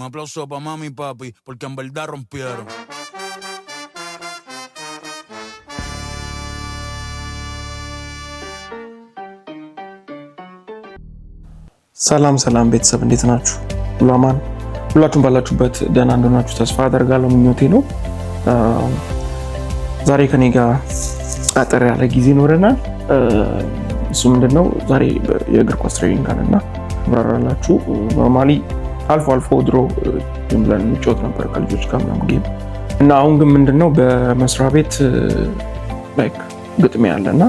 aplauso para mami y papi, porque en verdad rompieron. ሰላም ቤተሰብ እንዴት ናችሁ? ሁሉ አማን? ሁላችሁም ባላችሁበት ደህና እንደሆናችሁ ተስፋ አደርጋለሁ። ምኞቴ ነው። ዛሬ ከኔ ጋር አጠር ያለ ጊዜ ይኖረናል። እሱ ምንድነው ዛሬ የእግር ኳስ ትሬኒንግ አለና አብራራላችሁ። ኖርማሊ አልፎ ድሮ ብለን እንጫወት ነበር ከልጆች ጋር ምናምን ጌም እና አሁን ግን ምንድነው በመስሪያ ቤት ላይክ ግጥሚያ ያለና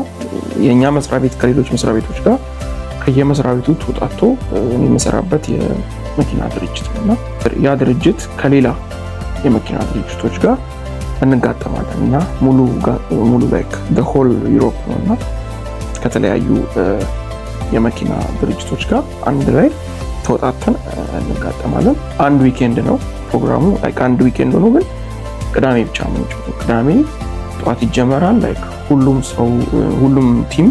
የኛ መስሪያ ቤት ከሌሎች መስሪያ ቤቶች ጋር ከየመስሪያ ቤቱ ተወጣጥቶ እኔ የምሰራበት የመኪና ድርጅት ነውና ያ ድርጅት ከሌላ የመኪና ድርጅቶች ጋር እንጋጠማለን እና ሙሉ ላይክ the whole Europe ነውና ከተለያዩ የመኪና ድርጅቶች ጋር አንድ ላይ ተወጣጥተን እንጋጠማለን። አንድ ዊኬንድ ነው ፕሮግራሙ። ላይክ አንድ ዊኬንድ ነው ግን ቅዳሜ ብቻ ነው። ቅዳሜ ጠዋት ይጀመራል። ላይክ ሁሉም ቲም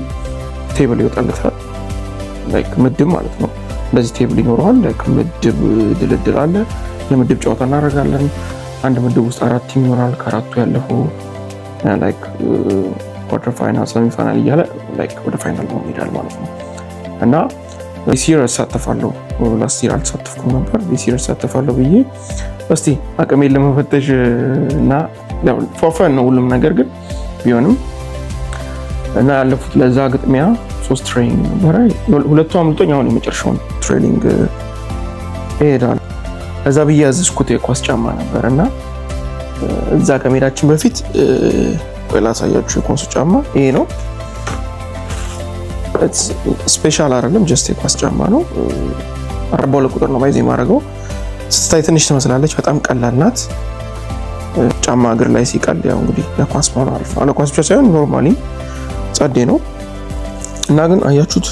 ቴብል ይወጣለታል። ላይክ ምድብ ማለት ነው። እንደዚህ ቴብል ይኖረዋል። ላይክ ምድብ ድልድል አለ። የምድብ ጨዋታ እናደርጋለን። አንድ ምድብ ውስጥ 4 ቲም ይኖራል። ከአራቱ ያለፈው ላይክ ኳርተር ፋይናል፣ ሰሚ ፋይናል እያለ ላይክ ወደ ፋይናል ይሄዳል ማለት ነው። እና ዲሲር እሳተፋለሁ። ላስት ይር አልተሳተፍኩም ነበር። ዲሲር እሳተፋለሁ ብዬ እስቲ አቅሜን ለመፈተሽ እና ያው ፎርፈን ነው ሁሉም ነገር ግን ቢሆንም እና ያለፉት ለዛ ግጥሚያ 3 ትሬኒንግ ነበር። ሁለቱ አምልጦኝ አሁን የመጨረሻውን ትሬኒንግ እሄዳለሁ። እዛ ብዬ ያዘዝኩት የኳስ ጫማ ነበርና እዛ ከመሄዳችን በፊት ቆይ ላሳያችሁ። የኳስ ጫማ ይሄ ነው። ስፔሻል አይደለም፣ ጀስት የኳስ ጫማ ነው። 42 ቁጥር ነው ባይዜ ማድረገው። ስታይ ትንሽ ትመስላለች፣ በጣም ቀላል ናት። ጫማ እግር ላይ ሲቀል ያው እንግዲህ ለኳስ ማለት አልፋ ለኳስ ብቻ ሳይሆን ኖርማሊ ጸዴ ነው። እና ግን አያችሁት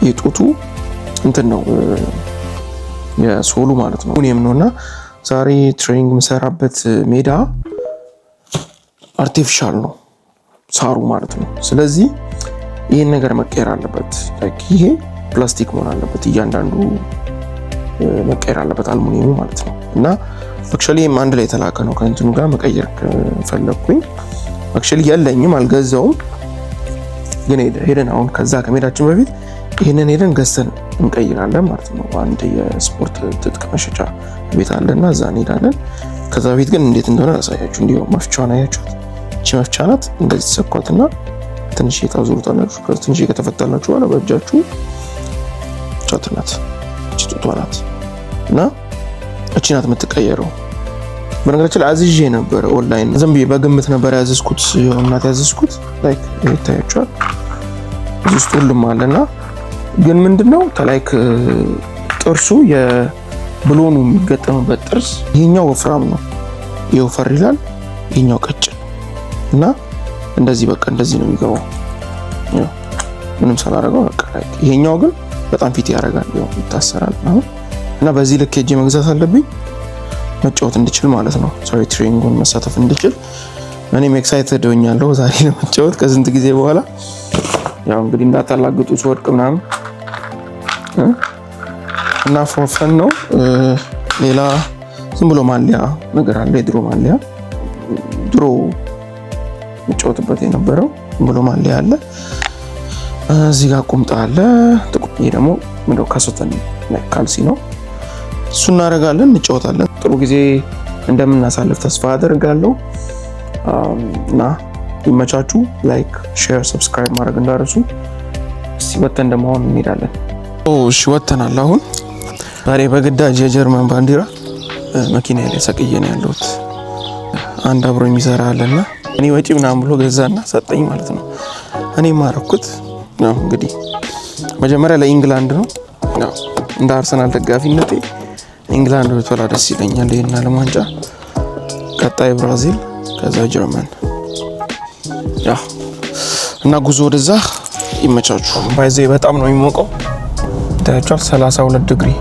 የጡቱ እንትን ነው የሶሉ ማለት ነው እኔም ነውና ዛሬ ትሬኒንግ የምሰራበት ሜዳ አርቲፊሻል ነው ሳሩ ማለት ነው። ስለዚህ ይሄን ነገር መቀየር አለበት። ላይክ ይሄ ፕላስቲክ መሆን አለበት፣ እያንዳንዱ መቀየር አለበት፣ አልሙኒየሙ ማለት ነው። እና አክቹአሊ አንድ ላይ የተላከ ነው ከእንትኑ ጋር መቀየር ፈለኩኝ። አክቹአሊ ያለኝም አልገዛውም ግን ሄደን አሁን ከዛ ከመሄዳችን በፊት ይሄንን ሄደን ገዝተን እንቀይራለን ማለት ነው። አንድ የስፖርት ትጥቅ መሸጫ ቤት አለና እዛ እንሄዳለን። ከዛ በፊት ግን እንዴት እንደሆነ አሳያችሁ። እንዲሁ መፍቻውን አያችሁት? እቺ መፍቻ ናት። እንደዚህ ተሰኳትና ትንሽ ታዙሩታላችሁ። ትንሽ ከተፈታላችሁ በኋላ በእጃችሁ ጫትናት እቺ ጡቷ ናት እና እቺ ናት የምትቀየረው። በነገራችን ላይ አዝዤ ነበር ኦንላይን፣ ዝም ብዬ በግምት ነበር ያዘዝኩት። እናት ያዘዝኩት ላይክ ይታያችኋል። እዚህ ውስጥ ሁሉም አለና ግን ምንድነው ተላይክ ጥርሱ የብሎኑ የሚገጠምበት ጥርስ ይሄኛው ወፍራም ነው፣ ይወፈር ይላል። ይሄኛው ቀጭን እና እንደዚህ በቃ እንደዚህ ነው የሚገባው። ምንም ሳላደርገው በቃ ይሄኛው ግን በጣም ፊት ያደርጋል፣ ይታሰራል እና በዚህ ልክ ሄጄ መግዛት አለብኝ መጫወት እንድችል ማለት ነው። ሶሪ ትሬኒንጉን መሳተፍ እንድችል እኔም ኤክሳይትድ ሆኛለሁ ዛሬ ለመጫወት ከስንት ጊዜ በኋላ። ያው እንግዲህ እንዳታላግጡ ወርቅ ምናምን እና ፎርፈን ነው። ሌላ ዝም ብሎ ማሊያ ነገር አለ። የድሮ ማሊያ ድሮ መጫወትበት የነበረው ዝም ብሎ ማሊያ አለ። እዚህ ጋር ቁምጣ አለ። ይሄ ደግሞ ምንድነው ካሶተን ካልሲ ነው። እሱ እናደርጋለን፣ እንጫወታለን። ጥሩ ጊዜ እንደምናሳልፍ ተስፋ አደርጋለሁ እና ይመቻችሁ። ላይክ፣ ሼር፣ ሰብስክራይብ ማድረግ እንዳረሱ። እስቲ ወተን ደግሞ አሁን እንሄዳለን። እሺ ወተናል። አሁን ዛሬ በግዳጅ የጀርመን ባንዲራ መኪና ላይ ሰቅዬ ነው ያለሁት። አንድ አብሮ የሚሰራ አለና እኔ ወጪ ምናምን ብሎ ገዛና ሰጠኝ ማለት ነው። እኔ ማረኩት ነው እንግዲህ መጀመሪያ ለኢንግላንድ ነው። ያው እንደ አርሰናል ደጋፊነቴ ኢንግላንድ ብትወላ ደስ ይለኛል። ይሄን ዓለም ዋንጫ ቀጣይ ብራዚል ከዛ ጀርመን ያ እና ጉዞ ወደዛ ይመቻችሁ። ባይዘ በጣም ነው የሚሞቀው ታያችኋል። 32 ዲግሪ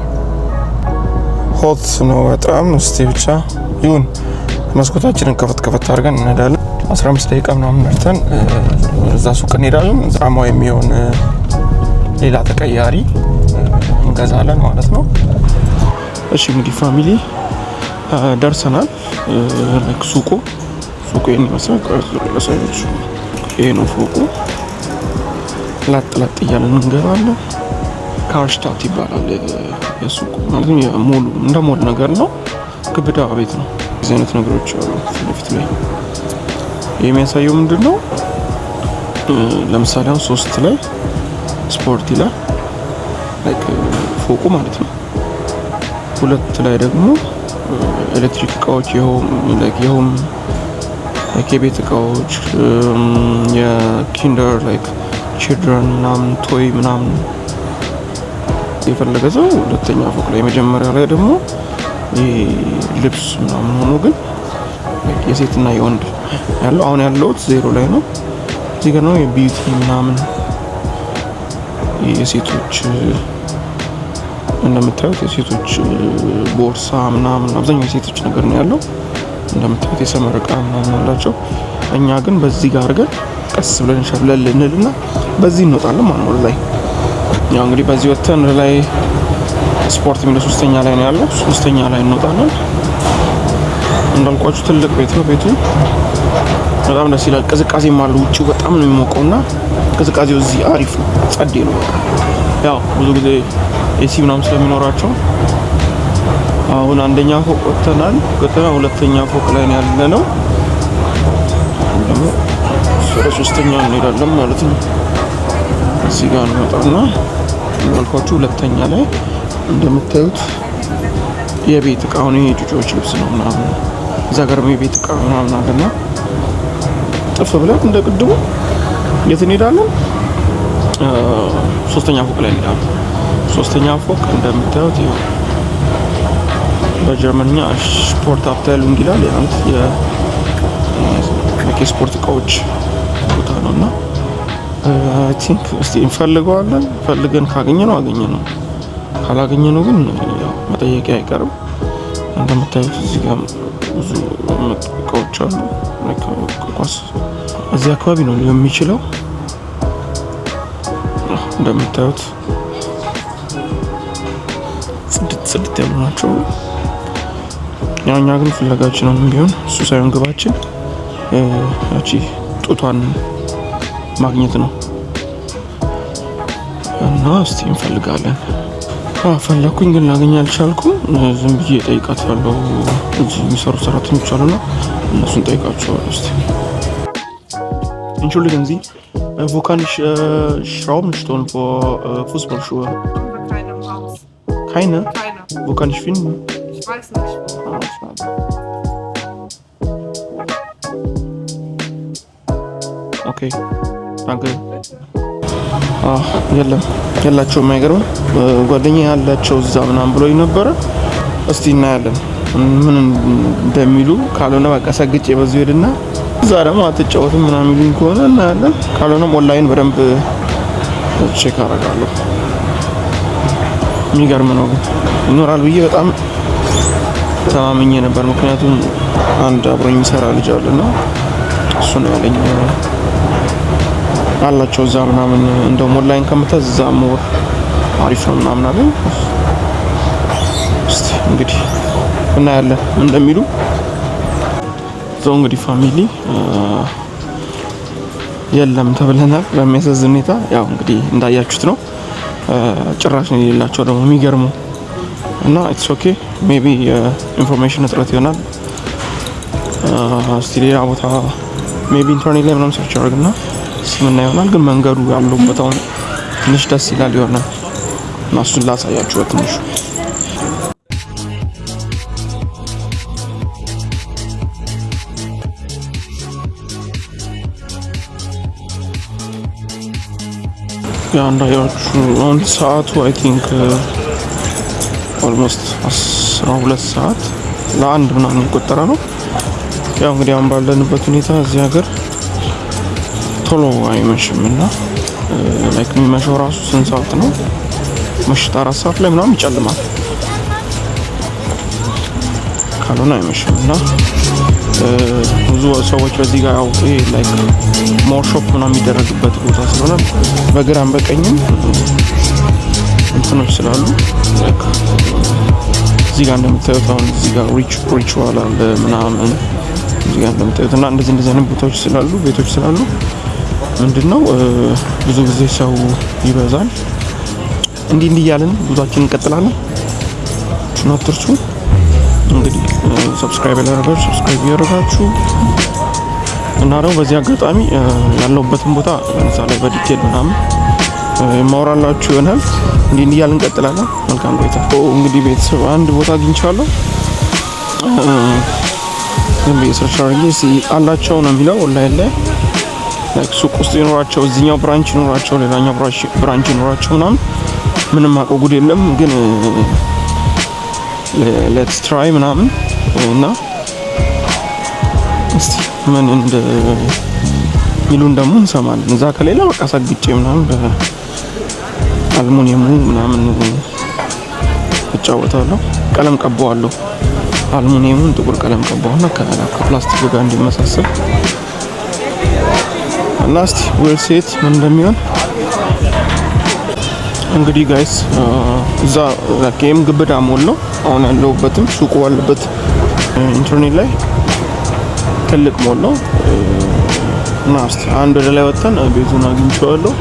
ሆት ነው በጣም። እስቲ ብቻ ይሁን መስኮታችንን ከፈት አድርገን እንሄዳለን። 15 ደቂቃ ምናምን መርተን እዛ ሱቅ እንሄዳለን። ጫማው የሚሆን ሌላ ተቀያሪ እንገዛለን ማለት ነው። እሺ እንግዲህ ፋሚሊ ደርሰናል። ሱቁ ይሄን ይመስላል። ለሳይንሱ ይሄ ነው ፎቁ። ላጥ እያለን እንገባለን። ካርሽታት ይባላል የሱቁ ማለት ነው። የሞሉ እንደ ሞል ነገር ነው። ግብዳ ቤት ነው። እዚህ አይነት ነገሮች አሉ ፊት ላይ። የሚያሳየው ምንድነው? ለምሳሌ አሁን 3 ላይ ስፖርት ይላል ላይክ ፎቁ ማለት ነው። 2 ላይ ደግሞ ኤሌክትሪክ እቃዎች የሆም የቤት እቃዎች የኪንደር ላይክ ቺልድረን ምናምን ቶይ ምናምን የፈለገ ሰው 2ኛ ፎቅ ላይ፣ መጀመሪያ ላይ ደግሞ ልብስ ምናምን ሆኖ ግን የሴትና የወንድ ያለው። አሁን ያለውት 0 ላይ ነው። እዚህ ጋር ነው የቢዩቲ ምናምን የሴቶች እንደምታዩት የሴቶች ቦርሳ ምናምን አብዛኛው የሴቶች ነገር ነው ያለው። እንደምታዩት የሰመር እቃ ምናምን አላቸው። እኛ ግን በዚህ ጋር አድርገን ቀስ ብለን ሸብለል እንልና በዚህ እንወጣለን ማለት ነው ላይ። ያው እንግዲህ በዚህ ወተን ላይ ስፖርት የሚለው 3ኛ ላይ ነው ያለው። 3ኛ ላይ እንወጣለን። እንዳልኳችሁ ትልቅ ቤት ነው። ቤቱ በጣም ደስ ይላል። ቅዝቃዜም አለው። ውጪው በጣም ነው የሚሞቀውና ቅዝቃዜው እዚህ አሪፍ ነው። ጸዴ ነው። ያው ብዙ ጊዜ ኤሲ ምናምን ስለሚኖራቸው አሁን 1ኛ ፎቅ ወጥተናል። ገና 2ኛ ፎቅ ላይ ነው ያለነው። ደግሞ 3ኛ እንሄዳለን ማለት ነው። እዚህ ጋር እንወጣና እንዳልኳችሁ 2ኛ ላይ እንደምታዩት የቤት እቃ አሁን የልጆች ልብስ ነው ምናምን። እዛ ጋር የቤት እቃ ምናምን አለና ጥፍ ብለን እንደ ቅድሙ የት እንሄዳለን? 3ኛ ፎቅ ላይ እንሄዳለን። 3ኛ ፎቅ እንደምታዩት ይኸው በጀርመንኛ ስፖርት አብታይሉንግ ይላል። ማለት የስፖርት እቃዎች ቦታ ነውና አይ ቲንክ እስቲ እንፈልገዋለን። ፈልገን ካገኘነው አገኘነው፣ ካላገኘነው ግን ያው መጠየቂያ አይቀርም። እንደምታዩት እዚህ ጋር ብዙ እቃዎች አሉ። ኳስ እዚህ አካባቢ ነው የሚችለው። እንደምታዩት ጽድት ያሉ ናቸው። ያው እኛ ግን ፍለጋችንም ቢሆን እሱ ሳይሆን ግባችን ያቺ ጡቷን ማግኘት ነው እና እስቲ እንፈልጋለን። ፈለኩኝ ግን ላገኝ አልቻልኩም። ዝም ብዬ ጠይቃታለሁ። እዚህ የሚሰሩ ሰራተኞች አሉና እነሱን ጠይቃቸዋለሁ። እስቲ Entschuldigen Sie, wo kann ich Schrauben stoßen für Fußballschuhe? Keine im Haus. Keine? Keine. Wo kann ich finden? Ich weiß nicht. Schade. Okay, danke. የላቸውም። አይገርም። ጓደኛ ያላቸው እዛ ምናምን ብሎኝ ነበረ። እስቲ እናያለን ምን እንደሚሉ። ካልሆነ በቃ ሰግጬ በዚህ ሄድና እዛ ደግሞ አትጫወትም ምናምን የሚሉኝ ከሆነ እናያለን። ካልሆነም ኦንላይን በደንብ ቼክ አደርጋለሁ። የሚገርም ነው ግን ይኖራል ብዬ በጣም ተማምኜ ነበር። ምክንያቱም አንድ አብሮኝ የሚሰራ ልጅ አለና እሱ ነው ያለኝ አላቸው እዛ ምናምን። እንደውም ኦንላይን ከምታዝ እዛ ሞር አሪፍ ነው ምናምን አለኝ። እስቲ እንግዲህ እናያለን እንደሚሉ። እንግዲህ ፋሚሊ የለም ተብለናል በሚያሳዝን ሁኔታ። ያው እንግዲህ እንዳያችሁት ነው። ጭራሽ ነው የሌላቸው ደግሞ የሚገርሙ እና ኢትስ ኦኬ ሜቢ ኢንፎርሜሽን እጥረት ይሆናል። እስቲ ሌላ ቦታ ሜቢ ኢንተርኔት ላይ ምናምን ሰርች አድርግና ስምና ይሆናል። ግን መንገዱ ያለው ቦታውን ትንሽ ደስ ይላል ይሆናል እና እሱን ላሳያችሁ በትንሹ። ያ እንዳያችሁ አሁን ሰዓቱ አይ ቲንክ ኦልሞስት 12 ሰዓት ለአንድ ምናምን የሚቆጠረ ነው። ያው እንግዲህ አሁን ባለንበት ሁኔታ እዚህ ሀገር ቶሎ አይመሽም እና ላይክ የሚመሸው ራሱ ስንት ሰዓት ነው? ምሽት 4 ሰዓት ላይ ምናምን ይጨልማል። ካልሆነ አይመሽም እና ብዙ ሰዎች በዚህ ጋር ያው ይሄ ላይክ ሞር ሾፕ ምናምን የሚደረግበት ቦታ ስለሆነ በግራም በቀኝም እንትኖች ስላሉ ላይክ እዚህ ጋር እንደምታዩት አሁን እዚህ ጋር ሪቹዋል አለ ምናምን እዚህ ጋር እንደምታዩት እና እንደዚህ አይነት ቦታዎች ስላሉ ቤቶች ስላሉ ምንድነው ብዙ ጊዜ ሰው ይበዛል። እንዲህ እያልን ጉዟችንን እንቀጥላለን። አትርሱ እንግዲህ ሰብስክራይብ ያደረጋችሁ እና ደግሞ በዚህ አጋጣሚ ያለውበትን ቦታ ለምሳሌ በዲቴል ምናምን ማውራላችሁ ይሆናል። እንዲህ እያልን እንቀጥላለን። መልካም ቆይታ። እንግዲህ ቤተሰብ አንድ ቦታ አግኝቻለሁ። ሰርች አድርጌ አላቸው ነው የሚለው ኦንላይን ላይ ላይክ ሱቅ ውስጥ ይኖራቸው እዚህኛው ብራንች ይኖራቸው ሌላኛው ብራንች ይኖራቸው ምናምን ምንም አውቀው ጉድ የለም ግን ሌትስ ትራይ ምናምን እና እስቲ ምን እንደ ሚሉን ደግሞ እንሰማለን። እዛ ከሌላ በቃ ሰግጬ ምናምን በአልሙኒየሙ ምናምን እጫወታለሁ። ቀለም ቀባዋለሁ። አልሙኒየሙን ጥቁር ቀለም ቀባውና ከፕላስቲክ ጋር እንዲመሳሰል እና እስቲ ዌል ሴት ምን እንደሚሆን እንግዲህ ጋይስ እዛ ላኬም ግብዳ ሞል ነው አሁን ያለሁበትም ሱቁ ያለበት ኢንተርኔት ላይ ትልቅ ሞል ነው እና እስቲ አንድ ወደ ላይ ወጣን ቤቱን አግኝቼዋለሁ።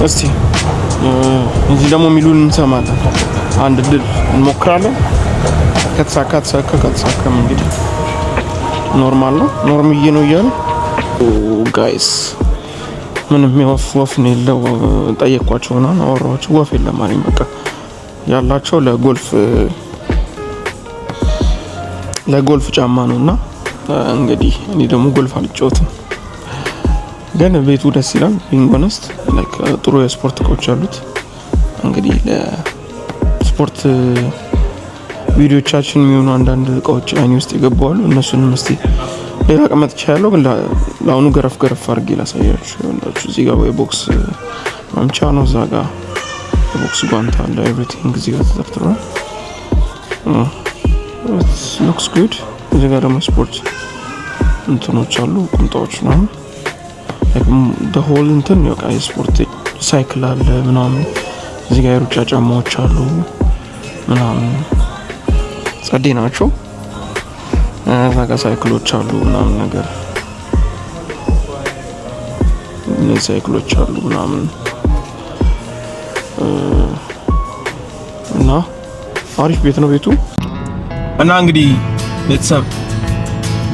እስቲ እዚህ ደግሞ ሚሉን እንሰማለን። አንድ ድል እንሞክራለን። ከተሳካ እንግዲህ ኖርማል ነው ኖርምዬ ነው እያሉ ጋይስ ምንም ወፍ ነው የለው። ጠየኳቸው እና አወራኋቸው ወፍ የለም አለኝ። በቃ ያላቸው ለጎልፍ ጫማ ነውና እንግዲህ እኔ ደግሞ ጎልፍ አልጫወትም ግን ቤቱ ደስ ይላል። ቢንጎነስት ላይክ ጥሩ የስፖርት እቃዎች አሉት። እንግዲህ ለስፖርት ቪዲዮቻችን የሚሆኑ አንዳንድ እቃዎች አይኔ ውስጥ ይገባዋሉ። እነሱንም እስቲ ሌላ ቀመጥ ይቻላል ግን ለአሁኑ ገረፍ አድርጌ ላሳያችሁ። ይኸውላችሁ እዚህ ጋር የቦክስ ማምቻ ነው። እዛ ጋር የቦክስ ጓንት አለ። ኤቭሪቲንግ እዚህ ጋር ተደርድሯል። ሉክስ ጉድ። እዚህ ጋር ደግሞ ስፖርት እንትኖች አሉ ቁምጣዎች ምናምን ሆል እንትን በቃ የስፖርት ሳይክል አለ ምናምን። እዚህ ጋር የሩጫ ጫማዎች አሉ ምናምን ጸዴ ናቸው። እዛ ጋር ሳይክሎች አሉ ምናምን ነገር እነዚህ ሳይክሎች አሉ ምናምን እና አሪፍ ቤት ነው ቤቱ። እና እንግዲህ ቤተሰብ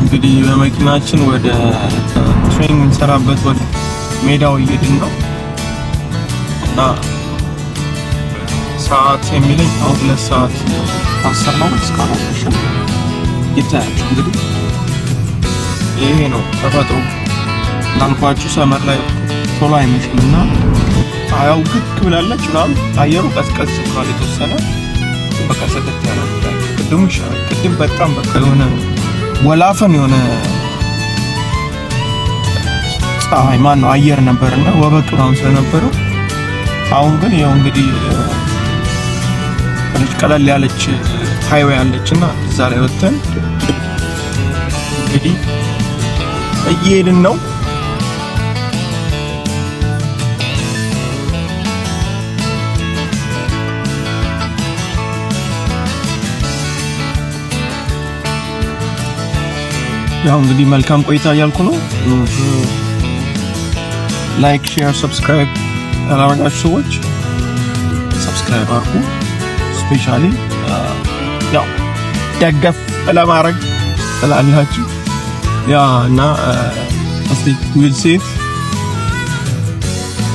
እንግዲህ በመኪናችን ወደ ትሬኒንግ እንሰራበት ወደ ሜዳው እየሄድን ነው እና ሰዓት የሚለኝ አሁን 2 ሰዓት 10 ነው እስካሁን ይታያችሁ። እንግዲህ ይሄ ነው ተፈጥሮ። ላንኳችሁ ሰመር ላይ ቶሎ አይመሽምና አያው ግክ ብላለች ምናምን አየሩ ቀዝቀዝ ብሏል የተወሰነ በቃ ሰከት ያለ ቅድም ይሻላል። ቅድም በጣም በቃ የሆነ ወላፈን የሆነ ፀሐይ ማነው አየር ነበርና ወበቅ ምናምን ስለነበረው አሁን ግን ያው እንግዲህ ቀለል ያለች ሃይዌይ አለችና እዛ ላይ ወጥተን እንግዲህ እየሄድን ነው። ያው እንግዲህ መልካም ቆይታ እያልኩ ነው። ላይክ ሼር ሰብስክራይብ ያላረጋችሁ ሰዎች ሰብስክራይብ አድርጉ። ስፔሻሊ ያው ደገፍ ለማድረግ ስላላችሁ ያ እና እስቲ ዊል ሴፍ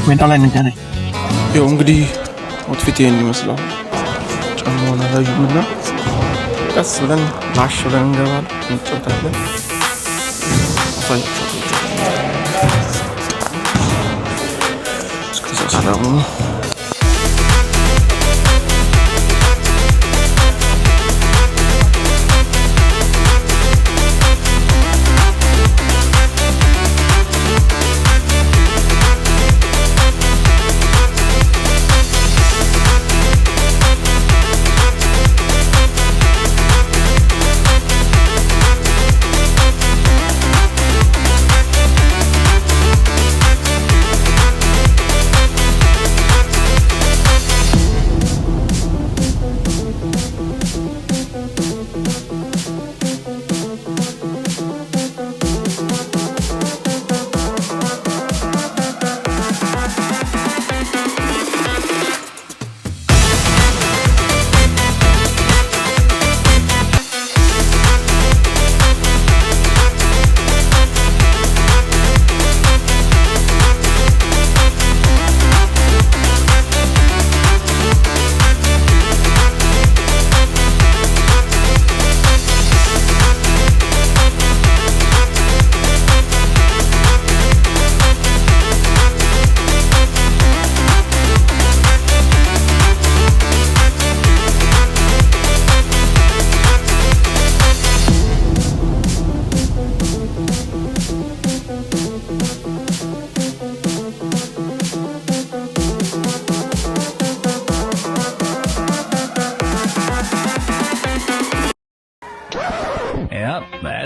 ሜዳ ላይ እንገናኝ። ያው እንግዲህ አውትፊት ይሄን ይመስላል። ጫማውን አላየሁምና ቀስ ብለን ላሽ ብለን እንገባለን እንጫወታለን። እስከዛ ሰላም ነው።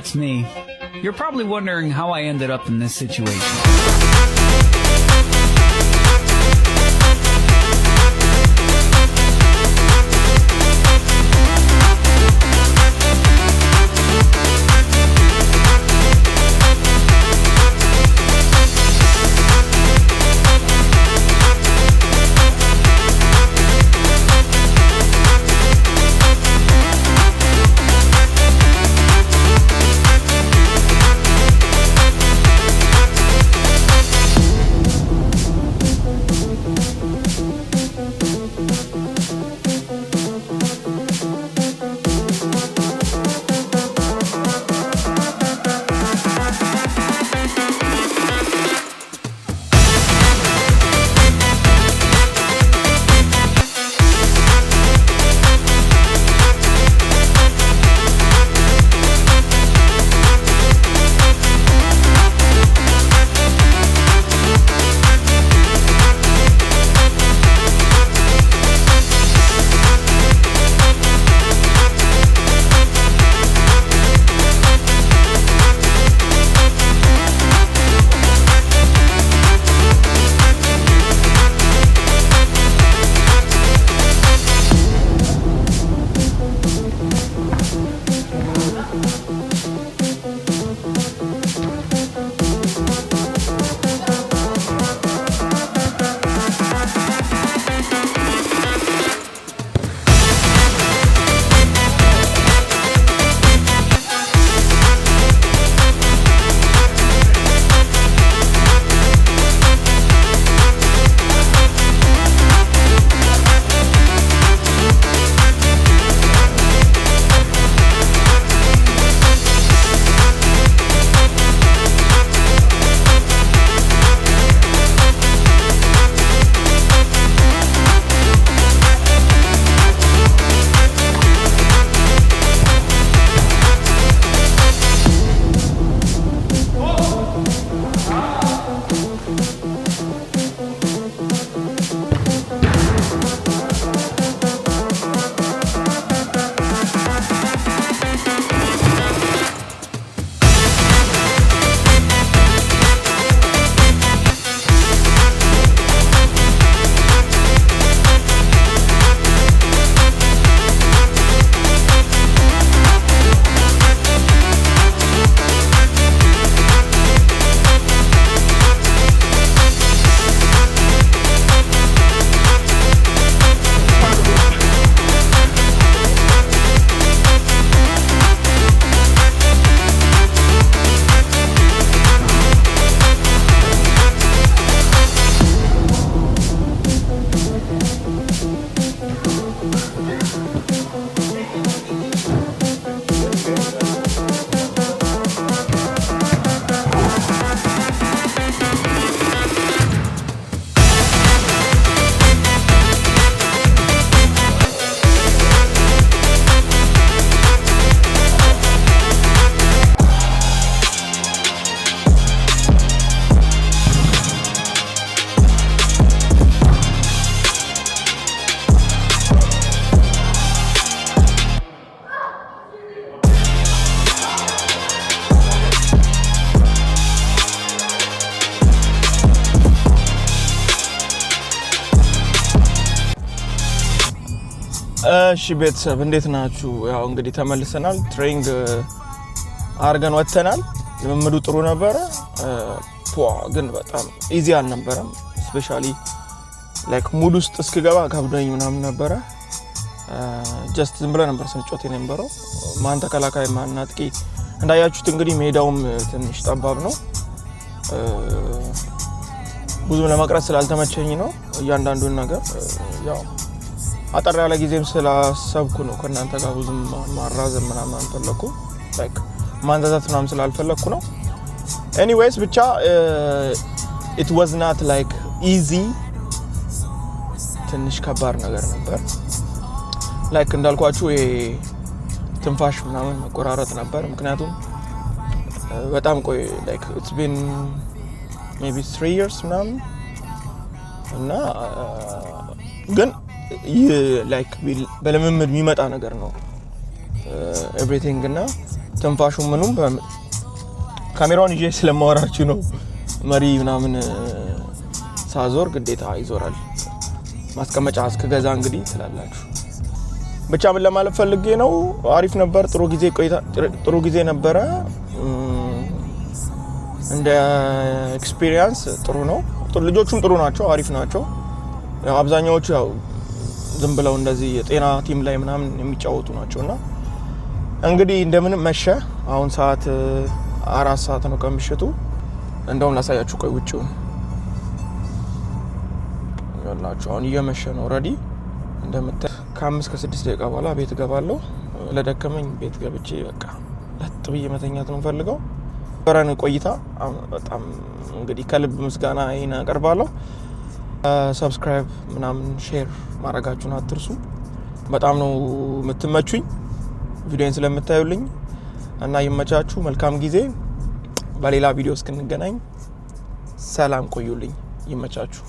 that's me. You're probably wondering how I ended up in this situation. እሺ ቤተሰብ እንዴት ናችሁ? ያው እንግዲህ ተመልሰናል። ትሬኒንግ አርገን ወጥተናል። ልምምዱ ጥሩ ነበረ። ግን በጣም ኢዚ አልነበረም። ስፔሻሊ ላይክ ሙድ ውስጥ እስክገባ ከብዶኝ ምናምን ነበረ። ጀስት ዝም ብለን ነበር ስንጮት የነበረው። ማን ተከላካይ ማን አጥቂ እንዳያችሁት እንግዲህ ሜዳውም ትንሽ ጠባብ ነው። ብዙም ለመቅረጽ ስላልተመቸኝ ነው እያንዳንዱን ነገር ያው አጠር ያለ ጊዜም ስላሰብኩ ነው ከእናንተ ጋር ብዙም ማራዘም ምናምን አልፈለኩ ላይክ ማንዛዛት ምናምን ስላልፈለኩ ነው። ኤኒዌይስ ብቻ it was not like easy ትንሽ ከባድ ነገር ነበር። ላይክ እንዳልኳችሁ ትንፋሽ ምናምን መቆራረጥ ነበር። ምክንያቱም በጣም ቆይ like it's been maybe 3 years ምናምን እና ግን like በልምምድ የሚመጣ ነገር ነው everything እና ትንፋሹ ምኑም ካሜራውን ይዤ ስለማወራችሁ ነው መሪ ምናምን ሳዞር ግዴታ ይዞራል ማስቀመጫ እስከገዛ እንግዲህ ትላላችሁ ብቻ ምን ለማለት ፈልጌ ነው አሪፍ ነበር ጥሩ ጊዜ ነበረ እንደ ኤክስፒሪየንስ ጥሩ ነው ልጆቹም ጥሩ ናቸው አሪፍ ናቸው ያው አብዛኛዎቹ ያው ዝም ብለው እንደዚህ የጤና ቲም ላይ ምናምን የሚጫወቱ ናቸውና እንግዲህ እንደምን መሸ አሁን ሰዓት 4 ሰዓት ነው ከምሽቱ እንደውም ላሳያችሁ ቆይ ውጪው ያላችሁ አሁን እየመሸ ነው ኦሬዲ እንደምታ ከ5 እስከ 6 ደቂቃ በኋላ ቤት ገባለሁ ለደከመኝ ቤት ገብቼ በቃ ለጥ ብዬ መተኛት ነው ፈልገው በራን ቆይታ በጣም እንግዲህ ከልብ ምስጋና ይና አቀርባለሁ ሰብስክራይብ ምናምን ሼር ማድረጋችሁን አትርሱ በጣም ነው የምትመቹኝ ቪዲዮን ስለምታዩልኝ እና ይመቻችሁ መልካም ጊዜ በሌላ ቪዲዮ እስክንገናኝ ሰላም ቆዩልኝ ይመቻችሁ